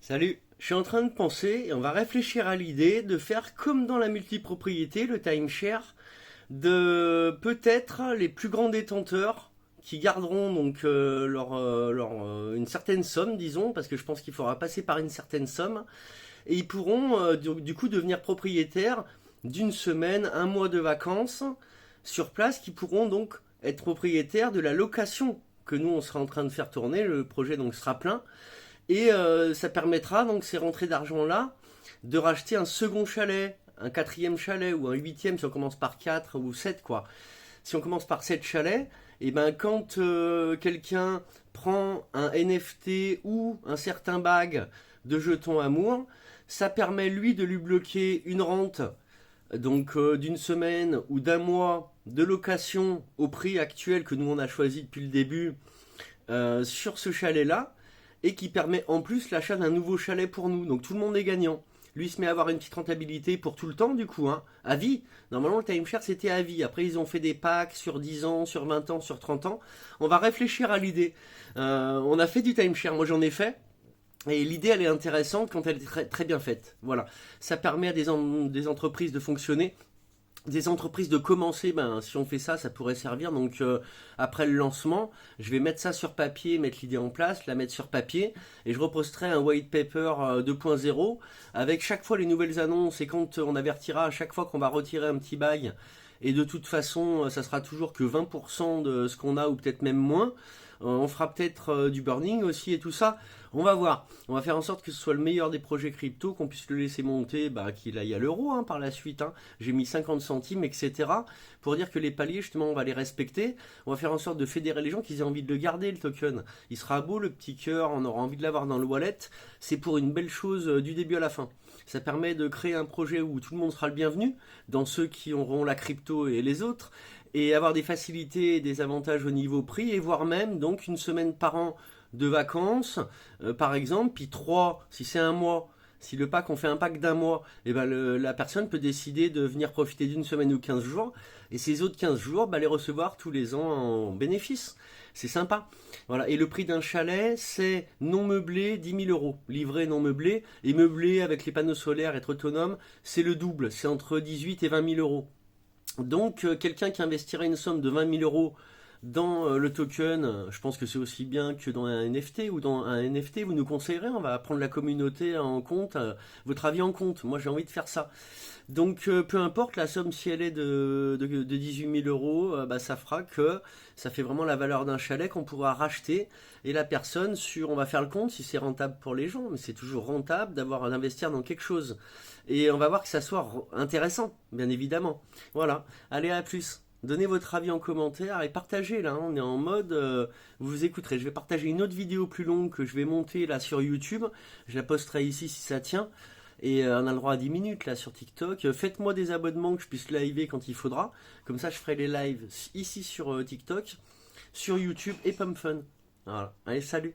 Salut, je suis en train de penser et on va réfléchir à l'idée de faire comme dans la multipropriété, le timeshare, de peut-être les plus grands détenteurs qui garderont donc une certaine somme, disons, parce que je pense qu'il faudra passer par une certaine somme, et ils pourront du coup devenir propriétaires d'une semaine, un mois de vacances sur place, qui pourront donc être propriétaires de la location que nous on sera en train de faire tourner. Le projet donc sera plein. Et ça permettra donc ces rentrées d'argent-là de racheter un second chalet, un quatrième chalet ou un huitième si on commence par 4 ou 7 quoi. Si on commence par 7 chalets, et ben quand quelqu'un prend un NFT ou un certain bag de jetons amour, ça permet lui de lui bloquer une rente donc d'une semaine ou d'un mois de location au prix actuel que nous on a choisi depuis le début sur ce chalet-là et qui permet en plus l'achat d'un nouveau chalet pour nous. Donc tout le monde est gagnant. Lui se met à avoir une petite rentabilité pour tout le temps du coup, hein, à vie. Normalement le timeshare c'était à vie. Après ils ont fait des packs sur 10 ans, sur 20 ans, sur 30 ans. On va réfléchir à l'idée. On a fait du timeshare, moi j'en ai fait. Et l'idée elle est intéressante quand elle est très, très bien faite. Voilà. Ça permet à des entreprises de fonctionner, des entreprises de commencer, ben, si on fait ça, ça pourrait servir. Donc après le lancement, je vais mettre ça sur papier, mettre l'idée en place, la mettre sur papier, et je reposterai un white paper 2.0 avec chaque fois les nouvelles annonces et quand on avertira à chaque fois qu'on va retirer un petit bail. Et de toute façon, ça sera toujours que 20% de ce qu'on a ou peut-être même moins. On fera peut-être du burning aussi et tout ça. On va voir. On va faire en sorte que ce soit le meilleur des projets crypto, qu'on puisse le laisser monter, bah, qu'il aille à l'euro hein, par la suite. Hein. J'ai mis 50 centimes, etc. Pour dire que les paliers, justement, on va les respecter. On va faire en sorte de fédérer les gens qui aient envie de le garder, le token. Il sera beau, le petit cœur, on aura envie de l'avoir dans le wallet. C'est pour une belle chose du début à la fin. Ça permet de créer un projet où tout le monde sera le bienvenu, dans ceux qui auront la crypto et les autres, et avoir des facilités et des avantages au niveau prix, et voire même donc une semaine par an de vacances, par exemple, puis 3 si c'est un mois. Si le pack, on fait un pack d'un mois, et ben la personne peut décider de venir profiter d'une semaine ou 15 jours, et ces autres 15 jours, les recevoir tous les ans en bénéfice. C'est sympa. Voilà. Et le prix d'un chalet, c'est non meublé, 10 000 euros. Livré non meublé, et meublé avec les panneaux solaires, être autonome, c'est le double. C'est entre 18 et 20 000 euros. Donc, quelqu'un qui investirait une somme de 20 000 euros dans le token, je pense que c'est aussi bien que dans un NFT ou dans un NFT, vous nous conseillerez, on va prendre la communauté en compte, votre avis en compte. Moi, j'ai envie de faire ça. Donc, peu importe la somme, si elle est de 18 000 euros, ça fera que ça fait vraiment la valeur d'un chalet qu'on pourra racheter. Et la personne, on va faire le compte si c'est rentable pour les gens, mais c'est toujours rentable d'investir dans quelque chose. Et on va voir que ça soit intéressant, bien évidemment. Voilà. Allez, à plus. Donnez votre avis en commentaire et partagez là, hein. On est en mode, vous écouterez. Je vais partager une autre vidéo plus longue que je vais monter là sur YouTube. Je la posterai ici si ça tient. Et on a le droit à 10 minutes là sur TikTok. Faites-moi des abonnements que je puisse liver quand il faudra. Comme ça, je ferai les lives ici sur TikTok, sur YouTube et PumpFun. Voilà. Allez, salut!